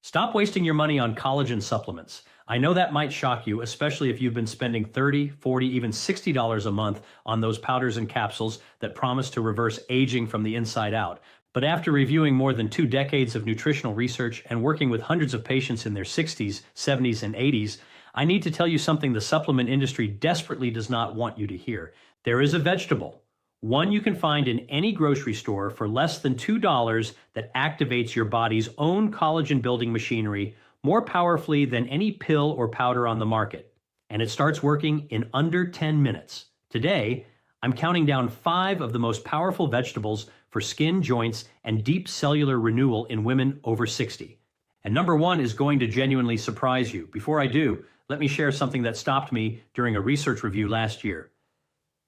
Stop wasting your money on collagen supplements. I know that might shock you, especially if you've been spending $30, $40, even $60 a month on those powders and capsules that promise to reverse aging from the inside out. But after reviewing more than 2 decades of nutritional research and working with hundreds of patients in their 60s, 70s, and 80s, I need to tell you something the supplement industry desperately does not want you to hear. There is a vegetable, one you can find in any grocery store for less than $2, that activates your body's own collagen building machinery more powerfully than any pill or powder on the market. And it starts working in under 10 minutes. Today, I'm counting down 5 of the most powerful vegetables for skin, joints, and deep cellular renewal in women over 60. And number 1 is going to genuinely surprise you. Before I do, let me share something that stopped me during a research review last year.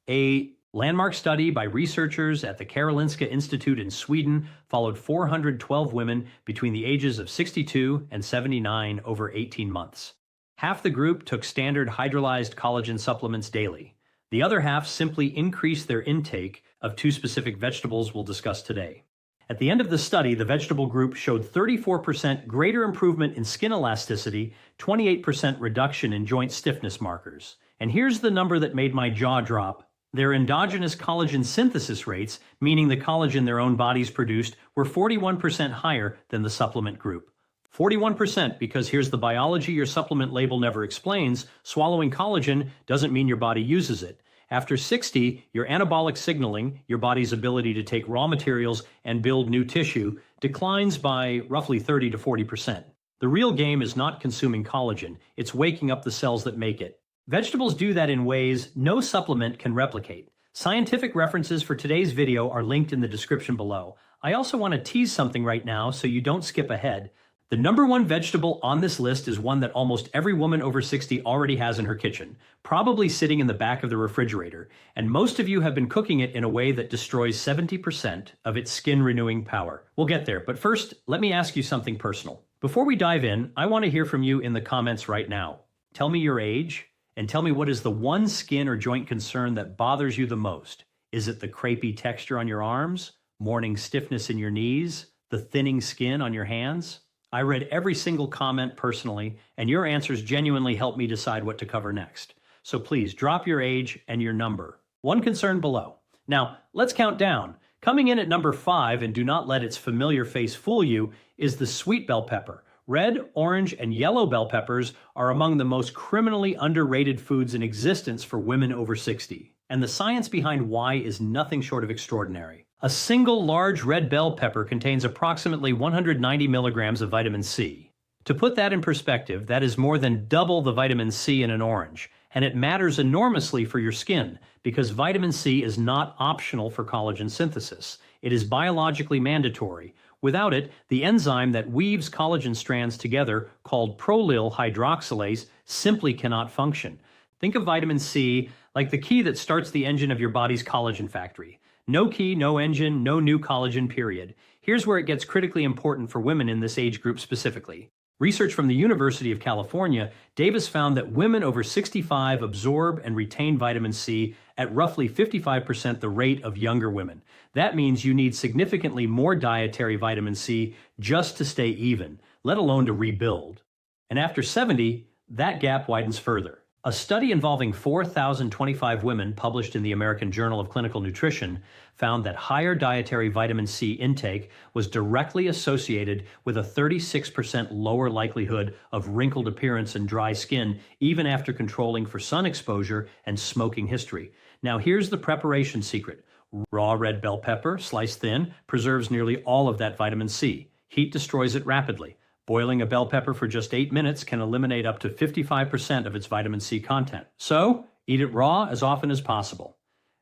A landmark study by researchers at the Karolinska Institute in Sweden followed 412 women between the ages of 62 and 79 over 18 months. Half the group took standard hydrolyzed collagen supplements daily. The other half simply increased their intake of 2 specific vegetables we'll discuss today. At the end of the study, the vegetable group showed 34% greater improvement in skin elasticity, 28% reduction in joint stiffness markers. And here's the number that made my jaw drop. Their endogenous collagen synthesis rates, meaning the collagen their own bodies produced, were 41% higher than the supplement group. 41% because here's the biology your supplement label never explains. Swallowing collagen doesn't mean your body uses it. After 60, your anabolic signaling, your body's ability to take raw materials and build new tissue, declines by roughly 30 to 40%. The real game is not consuming collagen, it's waking up the cells that make it. Vegetables do that in ways no supplement can replicate. Scientific references for today's video are linked in the description below. I also want to tease something right now so you don't skip ahead. The number 1 vegetable on this list is one that almost every woman over 60 already has in her kitchen, probably sitting in the back of the refrigerator, and most of you have been cooking it in a way that destroys 70% of its skin-renewing power. We'll get there, but first, let me ask you something personal. Before we dive in, I want to hear from you in the comments right now. Tell me your age, and tell me what is the one skin or joint concern that bothers you the most. Is it the crepey texture on your arms, morning stiffness in your knees, the thinning skin on your hands? I read every single comment personally, and your answers genuinely help me decide what to cover next. So please drop your age and your number. One concern below. Now, let's count down. Coming in at number 5, and do not let its familiar face fool you, is the sweet bell pepper. Red, orange, and yellow bell peppers are among the most criminally underrated foods in existence for women over 60. And the science behind why is nothing short of extraordinary. A single large red bell pepper contains approximately 190 milligrams of vitamin C. To put that in perspective, that is more than double the vitamin C in an orange. And it matters enormously for your skin because vitamin C is not optional for collagen synthesis. It is biologically mandatory. Without it, the enzyme that weaves collagen strands together, called prolyl hydroxylase, simply cannot function. Think of vitamin C like the key that starts the engine of your body's collagen factory. No key, no engine, no new collagen, period. Here's where it gets critically important for women in this age group specifically. Research from the University of California, Davis found that women over 65 absorb and retain vitamin C at roughly 55% the rate of younger women. That means you need significantly more dietary vitamin C just to stay even, let alone to rebuild. And after 70, that gap widens further. A study involving 4,025 women published in the American Journal of Clinical Nutrition found that higher dietary vitamin C intake was directly associated with a 36% lower likelihood of wrinkled appearance and dry skin, even after controlling for sun exposure and smoking history. Now here's the preparation secret. Raw red bell pepper, sliced thin, preserves nearly all of that vitamin C. Heat destroys it rapidly. Boiling a bell pepper for just 8 minutes can eliminate up to 55% of its vitamin C content. So, eat it raw as often as possible.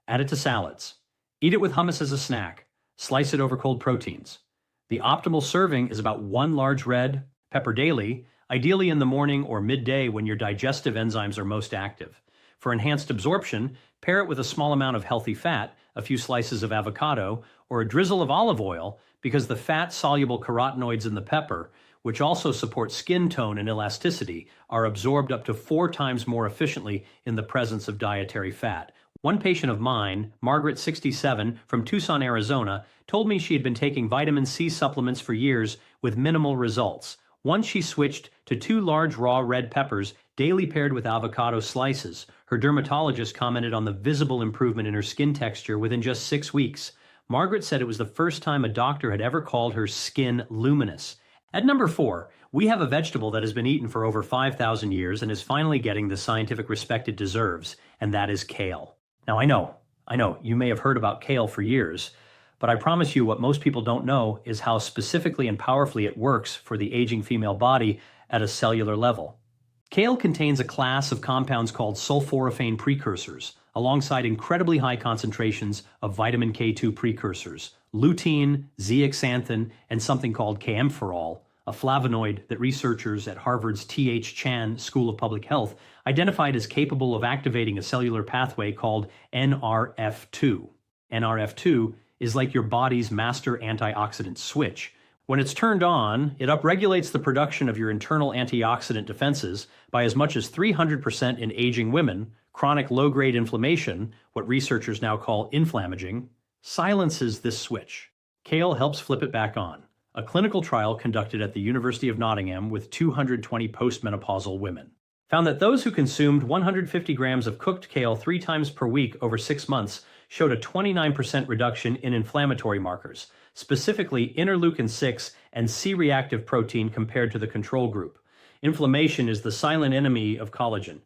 Add it to salads. Eat it with hummus as a snack. Slice it over cold proteins. The optimal serving is about 1 large red pepper daily, ideally in the morning or midday when your digestive enzymes are most active. For enhanced absorption, pair it with a small amount of healthy fat, a few slices of avocado, or a drizzle of olive oil, because the fat-soluble carotenoids in the pepper, which also support skin tone and elasticity, are absorbed up to 4 times more efficiently in the presence of dietary fat. One patient of mine, Margaret, 67, from Tucson, Arizona, told me she had been taking vitamin C supplements for years with minimal results. Once she switched to 2 large raw red peppers daily paired with avocado slices. Her dermatologist commented on the visible improvement in her skin texture within just 6 weeks. Margaret said it was the first time a doctor had ever called her skin luminous. At number 4, we have a vegetable that has been eaten for over 5,000 years and is finally getting the scientific respect it deserves, and that is kale. Now I know, you may have heard about kale for years, but I promise you what most people don't know is how specifically and powerfully it works for the aging female body at a cellular level. Kale contains a class of compounds called sulforaphane precursors, alongside incredibly high concentrations of vitamin K2 precursors, lutein, zeaxanthin, and something called kaempferol, a flavonoid that researchers at Harvard's T.H. Chan School of Public Health identified as capable of activating a cellular pathway called NRF2. NRF2 is like your body's master antioxidant switch. When it's turned on, it upregulates the production of your internal antioxidant defenses by as much as 300% in aging women. Chronic low-grade inflammation, what researchers now call inflammaging, silences this switch. Kale helps flip it back on. A clinical trial conducted at the University of Nottingham with 220 postmenopausal women found that those who consumed 150 grams of cooked kale 3 times per week over 6 months showed a 29% reduction in inflammatory markers, specifically interleukin-6 and C-reactive protein compared to the control group. Inflammation is the silent enemy of collagen.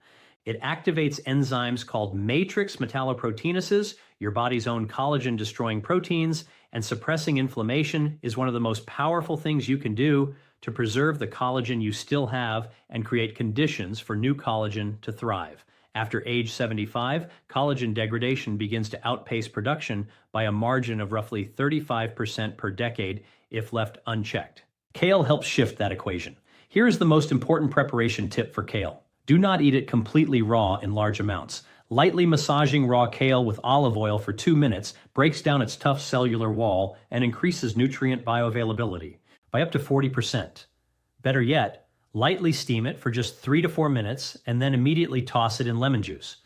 It activates enzymes called matrix metalloproteinases, your body's own collagen-destroying proteins, and suppressing inflammation is one of the most powerful things you can do to preserve the collagen you still have and create conditions for new collagen to thrive. After age 75, collagen degradation begins to outpace production by a margin of roughly 35% per decade if left unchecked. Kale helps shift that equation. Here is the most important preparation tip for kale. Do not eat it completely raw in large amounts. Lightly massaging raw kale with olive oil for 2 minutes breaks down its tough cellular wall and increases nutrient bioavailability by up to 40%. Better yet, lightly steam it for just 3 to 4 minutes and then immediately toss it in lemon juice.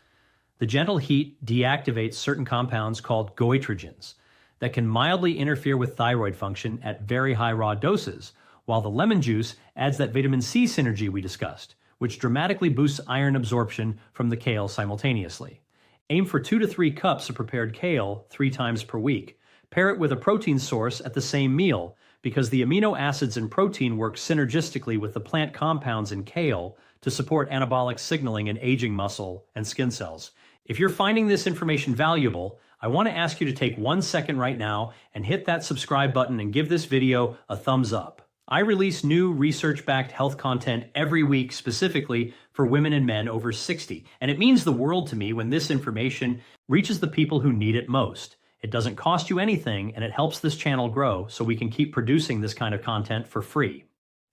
The gentle heat deactivates certain compounds called goitrogens that can mildly interfere with thyroid function at very high raw doses, while the lemon juice adds that vitamin C synergy we discussed, which dramatically boosts iron absorption from the kale simultaneously. Aim for 2 to 3 cups of prepared kale 3 times per week. Pair it with a protein source at the same meal, because the amino acids and protein work synergistically with the plant compounds in kale to support anabolic signaling in aging muscle and skin cells. If you're finding this information valuable, I want to ask you to take 1 second right now and hit that subscribe button and give this video a thumbs up. I release new research-backed health content every week specifically for women and men over 60, and it means the world to me when this information reaches the people who need it most. It doesn't cost you anything, and it helps this channel grow so we can keep producing this kind of content for free.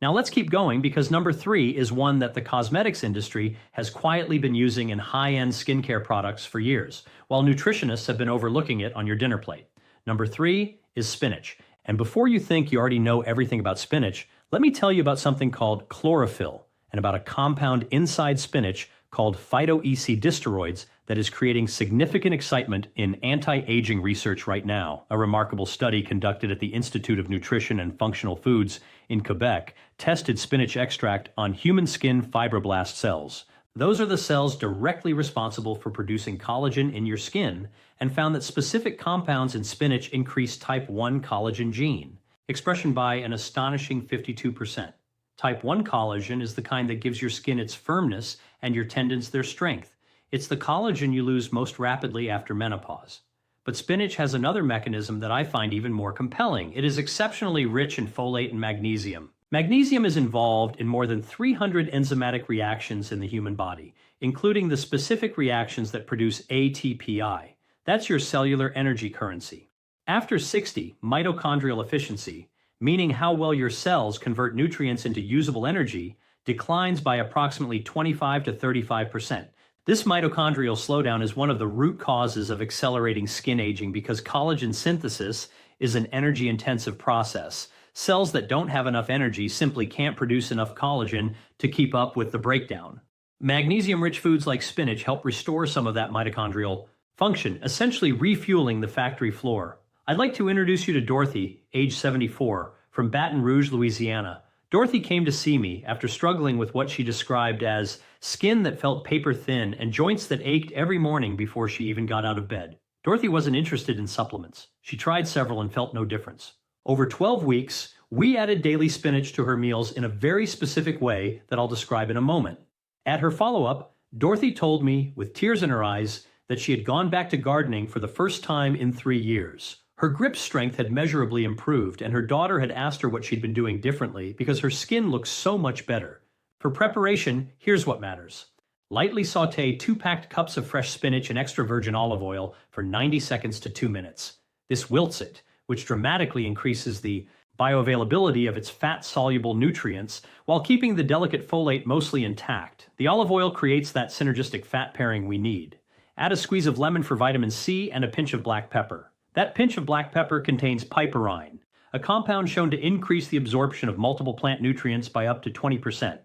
Now let's keep going, because number 3 is one that the cosmetics industry has quietly been using in high-end skincare products for years, while nutritionists have been overlooking it on your dinner plate. Number 3 is spinach. And before you think you already know everything about spinach, let me tell you about something called chlorophyll and about a compound inside spinach called phytonutrients that is creating significant excitement in anti-aging research right now. A remarkable study conducted at the Institute of Nutrition and Functional Foods in Quebec tested spinach extract on human skin fibroblast cells. Those are the cells directly responsible for producing collagen in your skin, and found that specific compounds in spinach increase type 1 collagen gene, expression by an astonishing 52%. Type 1 collagen is the kind that gives your skin its firmness and your tendons their strength. It's the collagen you lose most rapidly after menopause. But spinach has another mechanism that I find even more compelling. It is exceptionally rich in folate and magnesium. Magnesium is involved in more than 300 enzymatic reactions in the human body, including the specific reactions that produce ATPI. That's your cellular energy currency. After 60, mitochondrial efficiency, meaning how well your cells convert nutrients into usable energy, declines by approximately 25 to 35%. This mitochondrial slowdown is one of the root causes of accelerating skin aging because collagen synthesis is an energy-intensive process. Cells that don't have enough energy simply can't produce enough collagen to keep up with the breakdown. Magnesium-rich foods like spinach help restore some of that mitochondrial function, essentially refueling the factory floor. I'd like to introduce you to Dorothy, age 74, from Baton Rouge, Louisiana. Dorothy came to see me after struggling with what she described as skin that felt paper thin and joints that ached every morning before she even got out of bed. Dorothy wasn't interested in supplements. She tried several and felt no difference. Over 12 weeks, we added daily spinach to her meals in a very specific way that I'll describe in a moment. At her follow-up, Dorothy told me, with tears in her eyes, that she had gone back to gardening for the first time in 3 years. Her grip strength had measurably improved, and her daughter had asked her what she'd been doing differently because her skin looked so much better. For preparation, here's what matters. Lightly saute 2 packed cups of fresh spinach in extra virgin olive oil for 90 seconds to 2 minutes. This wilts it, which dramatically increases the bioavailability of its fat-soluble nutrients while keeping the delicate folate mostly intact. The olive oil creates that synergistic fat pairing we need. Add a squeeze of lemon for vitamin C and a pinch of black pepper. That pinch of black pepper contains piperine, a compound shown to increase the absorption of multiple plant nutrients by up to 20%.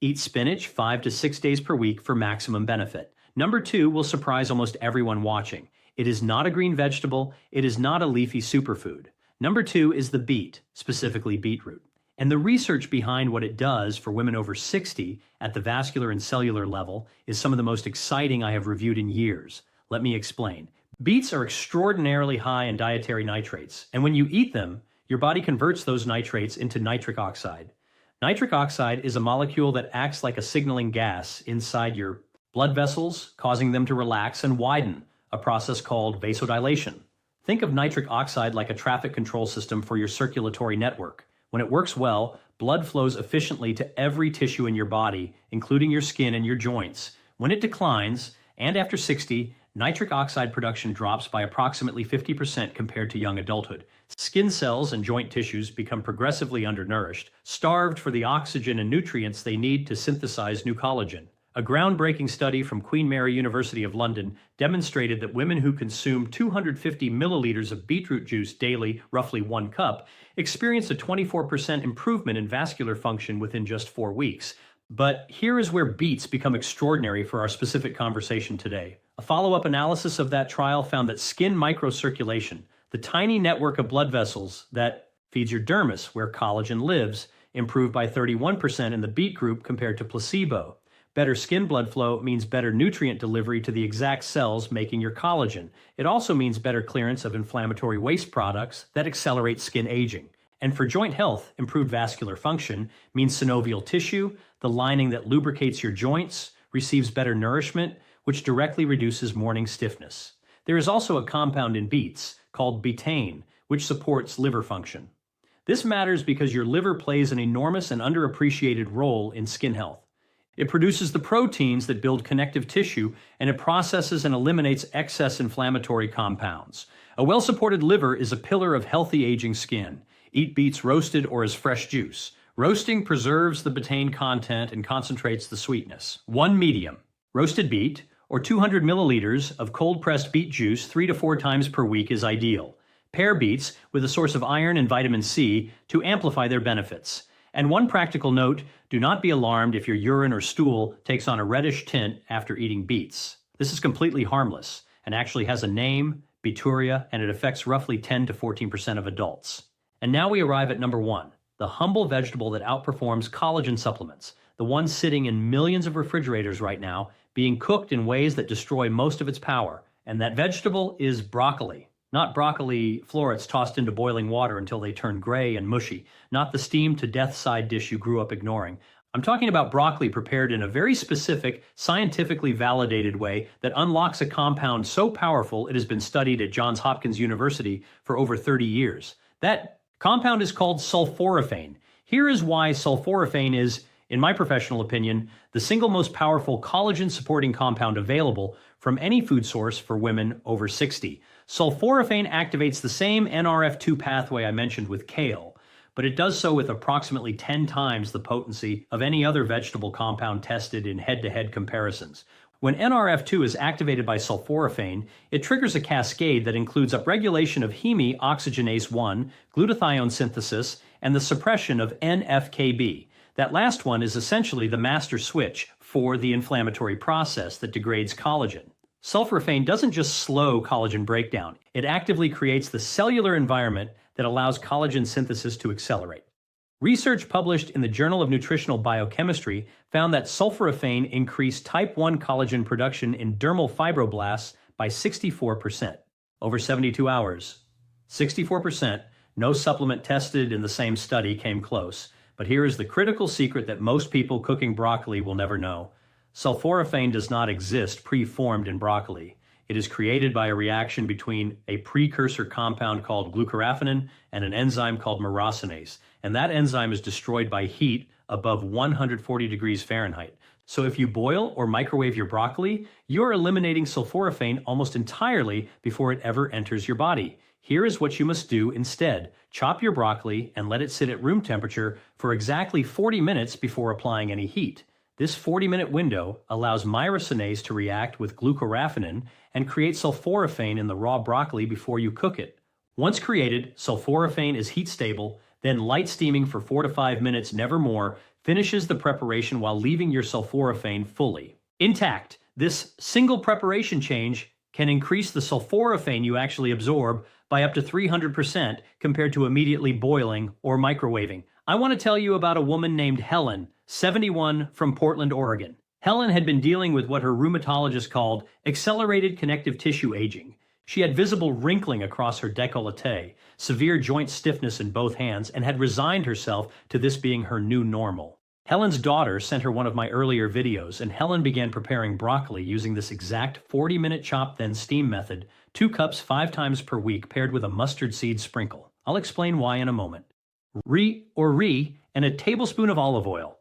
Eat spinach 5 to 6 days per week for maximum benefit. Number 2 will surprise almost everyone watching. It is not a green vegetable, it is not a leafy superfood. Number 2 is the beet, specifically beetroot. And the research behind what it does for women over 60 at the vascular and cellular level is some of the most exciting I have reviewed in years. Let me explain. Beets are extraordinarily high in dietary nitrates, and when you eat them, your body converts those nitrates into nitric oxide. Nitric oxide is a molecule that acts like a signaling gas inside your blood vessels, causing them to relax and widen, a process called vasodilation. Think of nitric oxide like a traffic control system for your circulatory network. When it works well, blood flows efficiently to every tissue in your body, including your skin and your joints. When it declines, and after 60, nitric oxide production drops by approximately 50% compared to young adulthood. Skin cells and joint tissues become progressively undernourished, starved for the oxygen and nutrients they need to synthesize new collagen. A groundbreaking study from Queen Mary University of London demonstrated that women who consume 250 milliliters of beetroot juice daily, roughly 1 cup, experienced a 24% improvement in vascular function within just 4 weeks. But here is where beets become extraordinary for our specific conversation today. A follow-up analysis of that trial found that skin microcirculation, the tiny network of blood vessels that feeds your dermis, where collagen lives, improved by 31% in the beet group compared to placebo. Better skin blood flow means better nutrient delivery to the exact cells making your collagen. It also means better clearance of inflammatory waste products that accelerate skin aging. And for joint health, improved vascular function means synovial tissue, the lining that lubricates your joints, receives better nourishment, which directly reduces morning stiffness. There is also a compound in beets called betaine, which supports liver function. This matters because your liver plays an enormous and underappreciated role in skin health. It produces the proteins that build connective tissue, and it processes and eliminates excess inflammatory compounds. A well-supported liver is a pillar of healthy aging skin. Eat beets roasted or as fresh juice. Roasting preserves the betaine content and concentrates the sweetness. 1 medium roasted beet or 200 milliliters of cold-pressed beet juice 3 to 4 times per week is ideal. Pair beets with a source of iron and vitamin C to amplify their benefits. And one practical note, do not be alarmed if your urine or stool takes on a reddish tint after eating beets. This is completely harmless and actually has a name, beturia, and it affects roughly 10 to 14% of adults. And now we arrive at number 1, the humble vegetable that outperforms collagen supplements, the one sitting in millions of refrigerators right now, being cooked in ways that destroy most of its power. And that vegetable is broccoli. Not broccoli florets tossed into boiling water until they turn gray and mushy. Not the steamed to death side dish you grew up ignoring. I'm talking about broccoli prepared in a very specific, scientifically validated way that unlocks a compound so powerful it has been studied at Johns Hopkins University for over 30 years. That compound is called sulforaphane. Here is why sulforaphane is, in my professional opinion, the single most powerful collagen-supporting compound available from any food source for women over 60. Sulforaphane activates the same NRF2 pathway I mentioned with kale, but it does so with approximately 10 times the potency of any other vegetable compound tested in head-to-head comparisons. When NRF2 is activated by sulforaphane, it triggers a cascade that includes upregulation of heme oxygenase 1, glutathione synthesis, and the suppression of NFKB. That last one is essentially the master switch for the inflammatory process that degrades collagen. Sulforaphane doesn't just slow collagen breakdown, it actively creates the cellular environment that allows collagen synthesis to accelerate. Research published in the Journal of Nutritional Biochemistry found that sulforaphane increased type 1 collagen production in dermal fibroblasts by 64% over 72 hours. 64%, no supplement tested in the same study came close. But here is the critical secret that most people cooking broccoli will never know. Sulforaphane does not exist pre-formed in broccoli. It is created by a reaction between a precursor compound called glucoraphanin and an enzyme called myrosinase. And that enzyme is destroyed by heat above 140 degrees Fahrenheit. So if you boil or microwave your broccoli, you're eliminating sulforaphane almost entirely before it ever enters your body. Here is what you must do instead. Chop your broccoli and let it sit at room temperature for exactly 40 minutes before applying any heat. This 40-minute window allows myrosinase to react with glucoraphanin and create sulforaphane in the raw broccoli before you cook it. Once created, sulforaphane is heat stable, then light steaming for 4 to 5 minutes, never more, finishes the preparation while leaving your sulforaphane fully intact. This single preparation change can increase the sulforaphane you actually absorb by up to 300% compared to immediately boiling or microwaving. I want to tell you about a woman named Helen, 71, from Portland, Oregon. Helen had been dealing with what her rheumatologist called accelerated connective tissue aging. She had visible wrinkling across her décolleté, severe joint stiffness in both hands, and had resigned herself to this being her new normal. Helen's daughter sent her one of my earlier videos, and Helen began preparing broccoli using this exact 40-minute chop then steam method, 2 cups 5 times per week paired with a mustard seed sprinkle. I'll explain why in a moment. And a tablespoon of olive oil.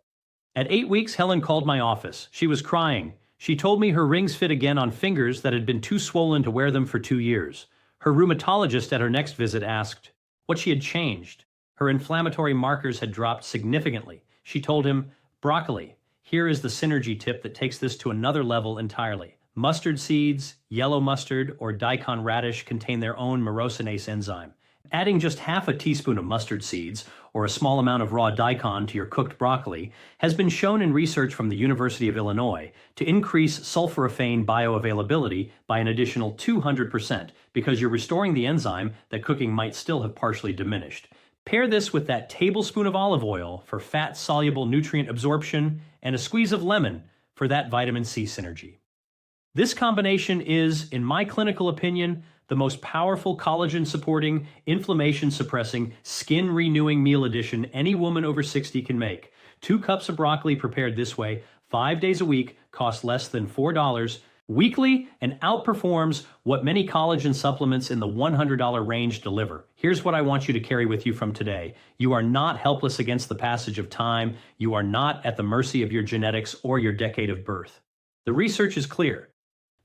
At 8 weeks, Helen called my office. She was crying. She told me her rings fit again on fingers that had been too swollen to wear them for 2 years. Her rheumatologist at her next visit asked what she had changed. Her inflammatory markers had dropped significantly. She told him, broccoli. Here is the synergy tip that takes this to another level entirely. Mustard seeds, yellow mustard, or daikon radish contain their own myrosinase enzyme. Adding just half a teaspoon of mustard seeds or a small amount of raw daikon to your cooked broccoli has been shown in research from the University of Illinois to increase sulforaphane bioavailability by an additional 200% because you're restoring the enzyme that cooking might still have partially diminished. Pair this with that tablespoon of olive oil for fat-soluble nutrient absorption and a squeeze of lemon for that vitamin C synergy. This combination is, in my clinical opinion, the most powerful collagen-supporting, inflammation-suppressing, skin-renewing meal addition any woman over 60 can make. 2 cups of broccoli prepared this way, 5 days a week, cost less than $4 weekly, and outperforms what many collagen supplements in the $100 range deliver. Here's what I want you to carry with you from today. You are not helpless against the passage of time. You are not at the mercy of your genetics or your decade of birth. The research is clear.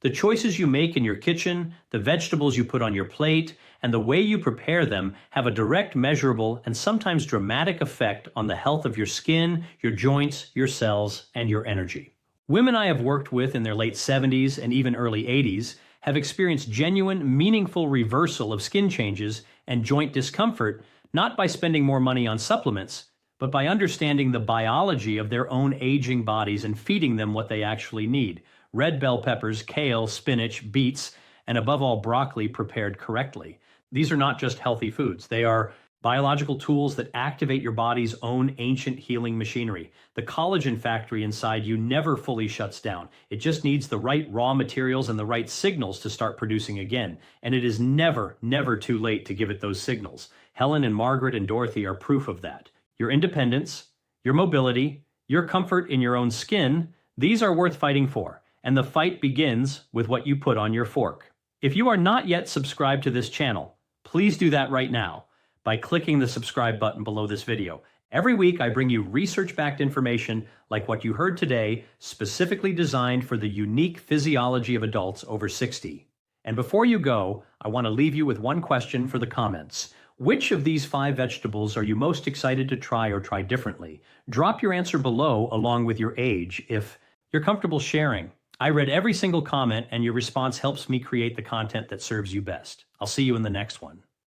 The choices you make in your kitchen, the vegetables you put on your plate, and the way you prepare them have a direct, measurable, and sometimes dramatic effect on the health of your skin, your joints, your cells, and your energy. Women I have worked with in their late 70s and even early 80s have experienced genuine, meaningful reversal of skin changes and joint discomfort, not by spending more money on supplements, but by understanding the biology of their own aging bodies and feeding them what they actually need. Red bell peppers, kale, spinach, beets, and above all, broccoli prepared correctly. These are not just healthy foods. They are biological tools that activate your body's own ancient healing machinery. The collagen factory inside you never fully shuts down. It just needs the right raw materials and the right signals to start producing again. And it is never, never too late to give it those signals. Helen and Margaret and Dorothy are proof of that. Your independence, your mobility, your comfort in your own skin, these are worth fighting for. And the fight begins with what you put on your fork. If you are not yet subscribed to this channel, please do that right now by clicking the subscribe button below this video. Every week I bring you research-backed information like what you heard today, specifically designed for the unique physiology of adults over 60. And before you go, I want to leave you with one question for the comments. Which of these 5 vegetables are you most excited to try or try differently? Drop your answer below along with your age if you're comfortable sharing. I read every single comment, and your response helps me create the content that serves you best. I'll see you in the next one.